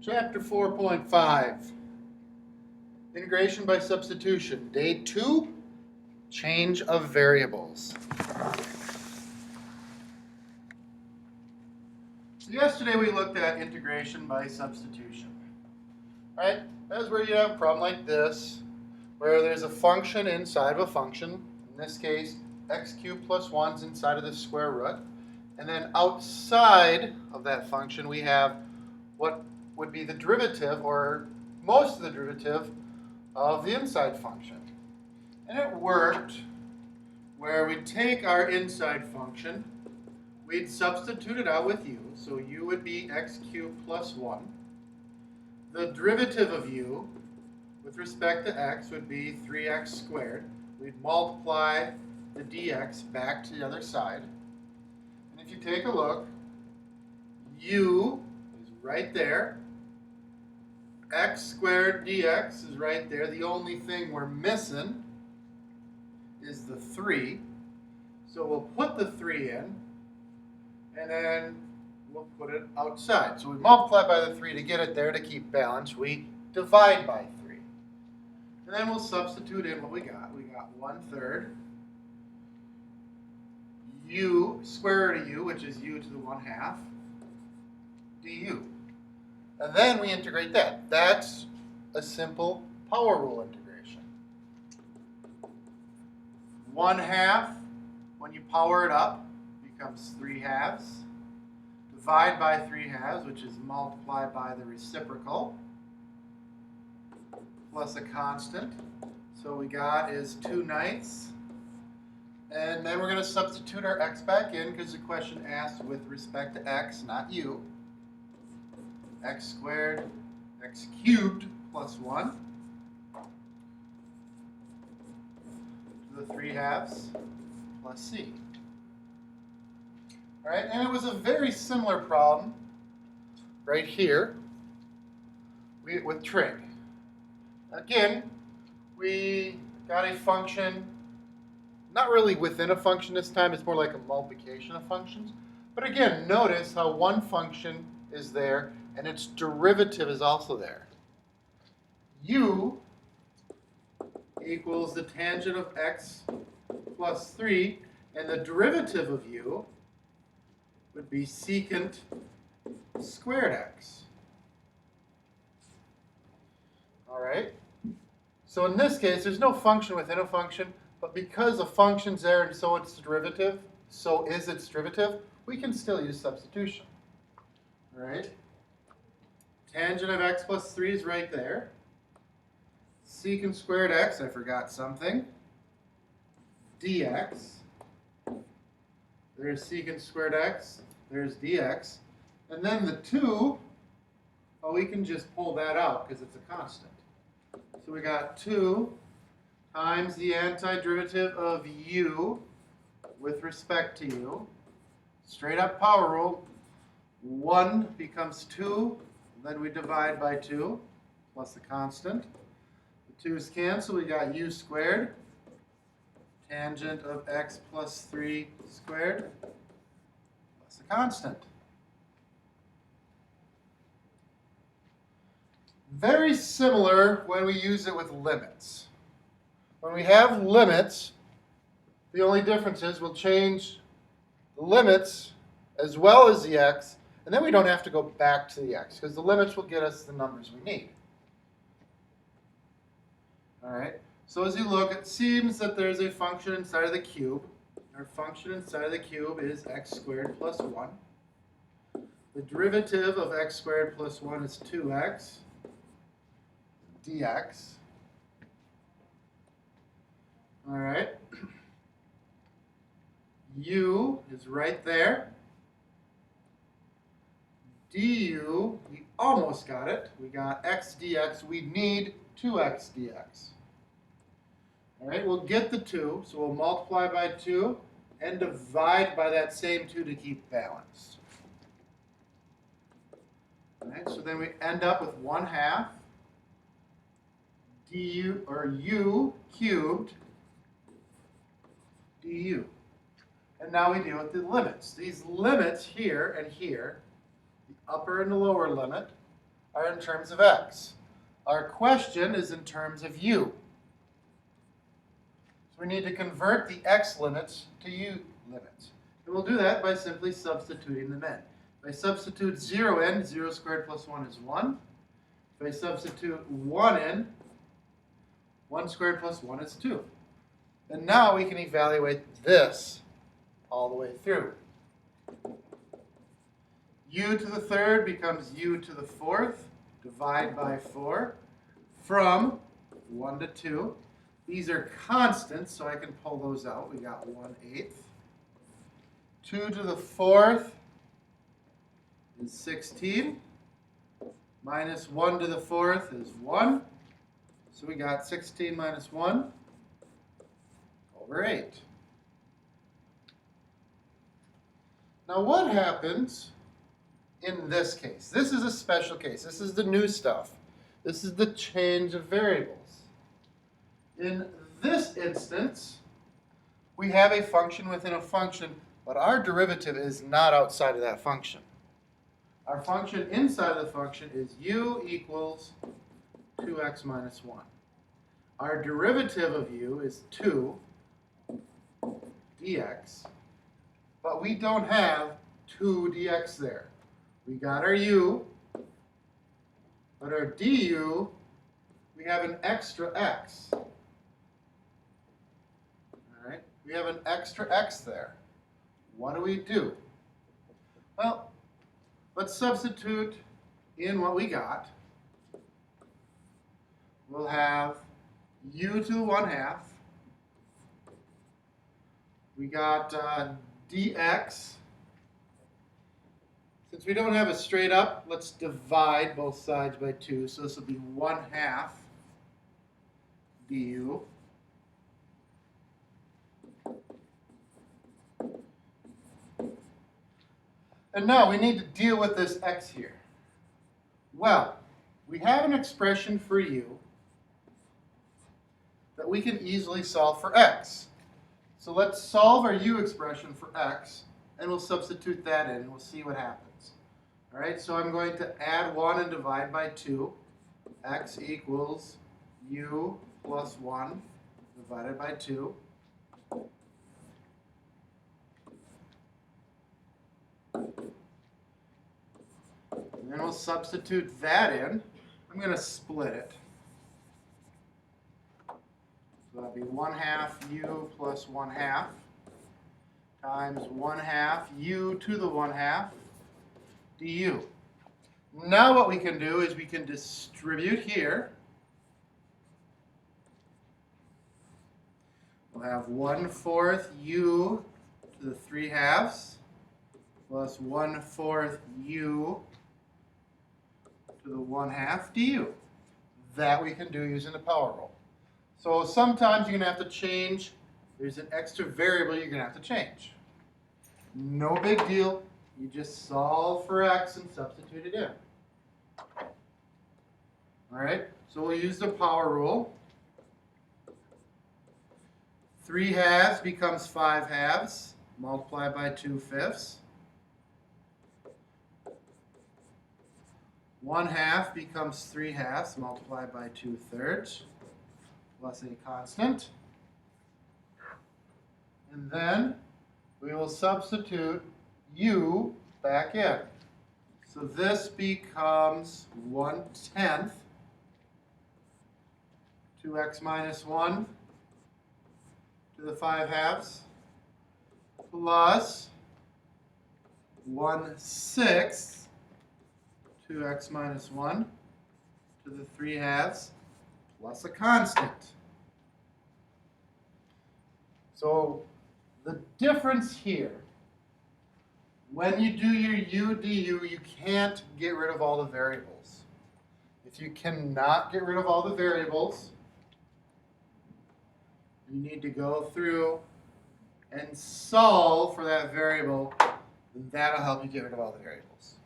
Chapter 4.5, Integration by Substitution. Day 2, Change of Variables. So yesterday we looked at integration by substitution. Right? That's where you have a problem like this, where there's a function inside of a function. In this case, x cubed plus 1 is inside of the square root. And then outside of that function we have what would be the derivative, or most of the derivative, of the inside function. And it worked where we'd take our inside function, we'd substitute it out with u, so u would be x cubed plus 1. The derivative of u with respect to x would be 3x squared. We'd multiply the dx back to the other side. And if you take a look, u is right there. X squared dx is right there. The only thing we're missing is the 3. So we'll put the 3 in, and then we'll put it outside. So we multiply by the 3 to get it there to keep balance. We divide by 3. And then we'll substitute in what we got. We got 1/3 u, square root of u, which is u to the 1/2, du. And then we integrate that. That's a simple power rule integration. 1/2, when you power it up, becomes 3/2. Divide by 3/2, which is multiplied by the reciprocal, plus a constant. So what we got is 2/9. And then we're going to substitute our x back in because the question asks with respect to x, not u. X squared, x cubed plus 1 to the 3/2 plus c. All right, and it was a very similar problem right here with trig. Again, we got a function, not really within a function this time, it's more like a multiplication of functions. But again, notice how one function is there and its derivative is also there. U equals the tangent of x plus 3, and the derivative of u would be secant squared x. All right? So in this case, there's no function within a function, but because a function's there and so is its derivative, we can still use substitution. All right? Tangent of x plus 3 is right there. Secant squared x, I forgot something. dx. There's secant squared x. There's dx. And then the 2, we can just pull that out because it's a constant. So we got 2 times the antiderivative of u with respect to u. Straight up power rule. 1 becomes 2. Then we divide by 2 plus the constant. The 2's cancel. We got u squared. Tangent of x plus 3 squared plus a constant. Very similar when we use it with limits. When we have limits, the only difference is we'll change the limits as well as the x, and then we don't have to go back to the x because the limits will get us the numbers we need. All right. So as you look, it seems that there's a function inside of the cube. Our function inside of the cube is x squared plus 1. The derivative of x squared plus 1 is 2x dx. All right. U is right there. Du, we almost got it. We got x dx. We need 2x dx. All right, we'll get the 2, so we'll multiply by 2 and divide by that same 2 to keep balance. All right, so then we end up with 1/2 du, or u cubed du. And now we deal with the limits. These limits here and here, the upper and the lower limit, are in terms of x. Our question is in terms of u. So we need to convert the x limits to u limits. And we'll do that by simply substituting them in. If I substitute 0 in, 0 squared plus 1 is 1. If I substitute 1 in, 1 squared plus 1 is 2. And now we can evaluate this all the way through. U to the third becomes u to the fourth. Divide by 4 from 1 to 2. These are constants, so I can pull those out. We got 1/8. 2 to the fourth is 16. Minus 1 to the fourth is 1. So we got 16 minus 1 over 8. Now what happens in this case? This is a special case. This is the new stuff. This is the change of variables. In this instance, we have a function within a function, but our derivative is not outside of that function. Our function inside of the function is u equals 2x minus 1. Our derivative of u is 2 dx, but we don't have 2 dx there. We got our u, but our du, we have an extra x. All right, we have an extra x there. What do? Well, let's substitute in what we got. We'll have u to the 1/2. We got dx. Since we don't have a straight up, let's divide both sides by 2. So this will be 1/2 du. And now we need to deal with this x here. Well, we have an expression for u that we can easily solve for x. So let's solve our u expression for x, and we'll substitute that in, and we'll see what happens. All right, so I'm going to add 1 and divide by 2. X equals u plus 1 divided by 2. And then we'll substitute that in. I'm going to split it. So that'll be 1/2 u plus 1/2 times 1/2 u to the 1/2 du. Now what we can do is we can distribute here. We'll have 1/4 u to the 3/2 plus 1/4 u to the 1/2 du. That we can do using the power rule. So sometimes you're going to have to change. There's an extra variable you're going to have to change. No big deal. You just solve for x and substitute it in. All right, so we'll use the power rule. 3/2 becomes 5/2 multiplied by 2/5. 1/2 becomes 3/2 multiplied by 2/3 plus a constant. And then we will substitute u back in. So this becomes 1/10 2x minus 1 to the 5/2 plus 1/6 2x minus 1 to the 3/2 plus a constant. So the difference here, when you do your u du, you can't get rid of all the variables. If you cannot get rid of all the variables, you need to go through and solve for that variable, and that'll help you get rid of all the variables.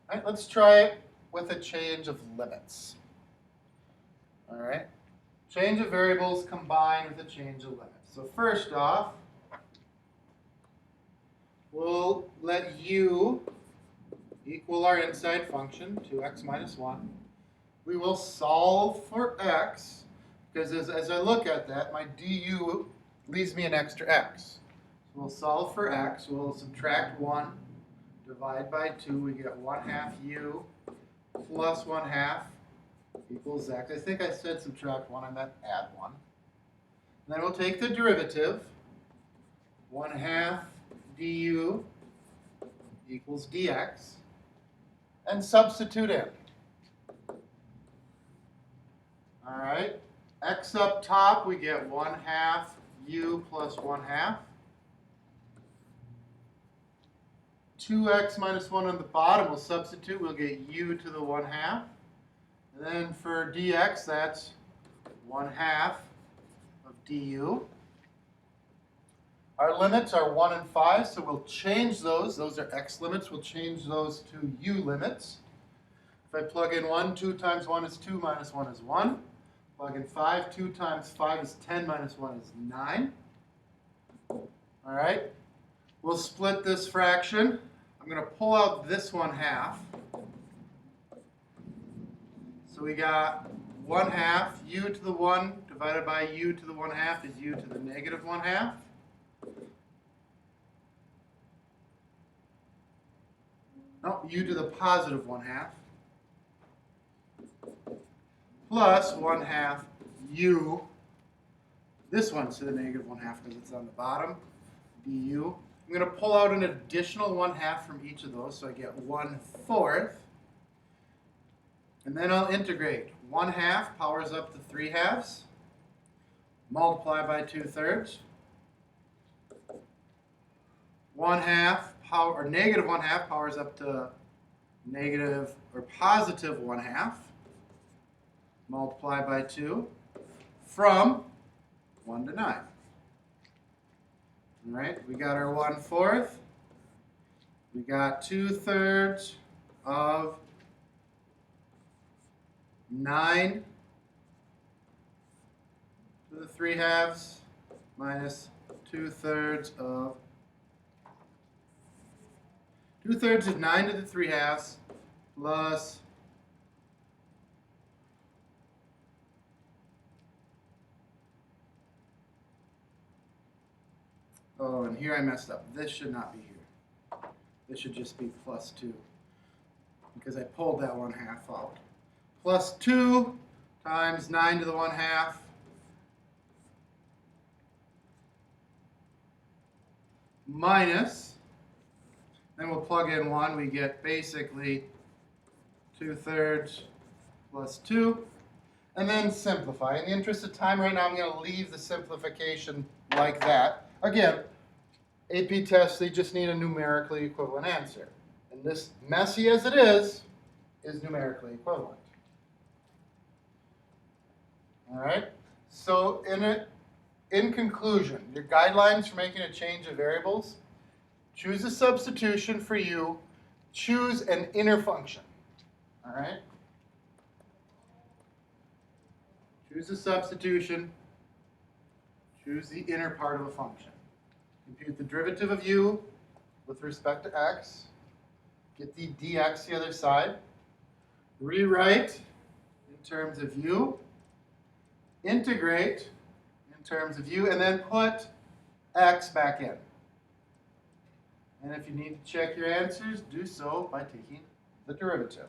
All right, let's try it with a change of limits. All right, change of variables combined with a change of limits. So first off, we'll let u equal our inside function, 2x minus 1. We will solve for x, because as I look at that, my du leaves me an extra x. So we'll solve for x. We'll subtract 1, divide by 2. We get 1/2 u plus 1/2 equals x. I think I said subtract 1. I meant add 1. And then we'll take the derivative. 1/2 du equals dx. And substitute in. All right. X up top, we get 1/2 u plus 1/2. 2x minus 1 on the bottom, we'll substitute. We'll get u to the 1/2. And then for dx, that's 1/2 of du. Our limits are 1 and 5, so we'll change those. Those are x limits. We'll change those to u limits. If I plug in 1, 2 times 1 is 2, minus 1 is 1. Plug in 5, 2 times 5 is 10, minus 1 is 9. All right. We'll split this fraction. I'm going to pull out this 1/2. So we got 1/2 u to the 1 divided by u to the 1/2 is u to the negative 1/2. No, u to the positive 1/2 plus 1/2 u, this one's to the negative 1/2 because it's on the bottom, du. I'm going to pull out an additional 1/2 from each of those, so I get 1/4. And then I'll integrate. 1/2 powers up to 3/2. Multiply by 2/3. 1/2 power, or negative 1/2 powers up to negative or positive 1/2. Multiply by 2 from 1 to 9. All right, we got our 1/4. We got 2/3 of 9 to the 3/2 minus 2/3 of 2/3 of 9 to the 3/2 plus oh, and here I messed up. This should not be here. This should just be plus 2 because I pulled that 1/2 out. Plus 2 times 9 to the 1/2 minus, then we'll plug in 1. We get basically 2/3 plus 2. And then simplify. In the interest of time right now, I'm going to leave the simplification like that. Again, AP tests, they just need a numerically equivalent answer. And this, messy as it is numerically equivalent. All right? So in conclusion, your guidelines for making a change of variables, choose a substitution for u, choose an inner function. All right? Choose a substitution, choose the inner part of a function. Compute the derivative of u with respect to x, get the dx the other side, rewrite in terms of u, integrate in terms of u, and then put x back in. And if you need to check your answers, do so by taking the derivative.